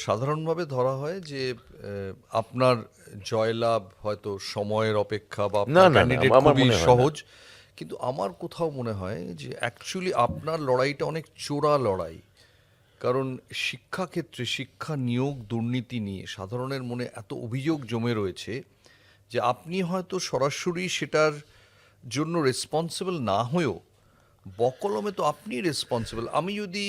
সাধারণভাবে ধরা হয় যে আপনার জয়লাভ হয়তো সময়ের অপেক্ষা বা না আপনার না না ক্যান্ডিডেট আমার খুবই মনে হয় না। সহজ, কিন্তু আমার কোথাও মনে হয় যে অ্যাকচুয়ালি আপনার লড়াইটা অনেক চোরা লড়াই। কারণ শিক্ষাক্ষেত্রে শিক্ষা নিয়োগ দুর্নীতি নিয়ে সাধারণের মনে এত অভিযোগ জমে রয়েছে যে আপনি হয়তো সরাসরি সেটার জন্য রেসপন্সিবল না হয়েও বকলমে তো আপনি রেসপন্সিবল। আমি যদি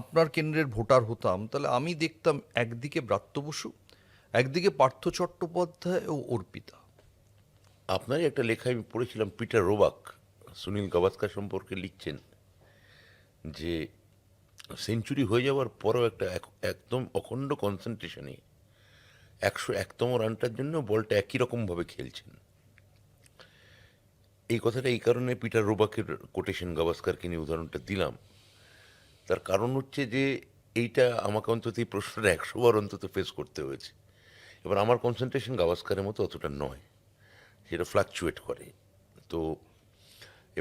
আপনার কেন্দ্রের ভোটার হতাম তাহলে আমি দেখতাম একদিকে ব্রাত্য বসু, একদিকে পার্থ চট্টোপাধ্যায় ও অর্পিতা। আপনারই একটা লেখা আমি পড়েছিলাম, পিটার রোবাক সুনীল গাভাস্কার সম্পর্কে লিখছেন যে সেঞ্চুরি হয়ে যাওয়ার পরেও একটা একদম অখণ্ড কনসেন্ট্রেশনে 101তম রানটার জন্য বলটা একই রকমভাবে খেলছেন। এই কথাটা এই কারণে পিটার রোবাকের কোটেশন গাভাস্কারকে নিয়ে উদাহরণটা দিলাম। তার কারণ হচ্ছে যে এইটা আমাকে অন্তত এই প্রশ্নটা 100 বার অন্তত ফেস করতে হয়েছে। এবার আমার কনসেন্ট্রেশন গাভাস্কারের মতো অতটা নয়, সেটা ফ্লাকচুয়েট করে। তো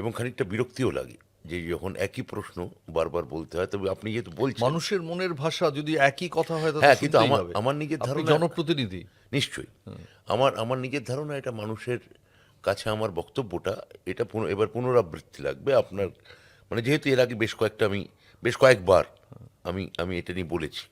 এবং খানিকটা বিরক্তিও লাগে যে যখন একই প্রশ্ন বারবার বলতে হয়। তবে আপনি যেহেতু বলছেন, মানুষের মনের ভাষা যদি একই কথা হয় তাতে হ্যাঁ, কিন্তু শুনতেই আমার হবে। আমার নিজের আপনি ধারণা, জনপ্রতিনিধি। নিশ্চয়ই আমার আমার নিজের ধারণা, এটা মানুষের কাছে আমার বক্তব্যটা এটা এবার পুনরাবৃত্তি লাগবে আপনার, মানে যেহেতু এর আগে বেশ কয়েকবার আমি আমি এটা নিয়ে বলেছি।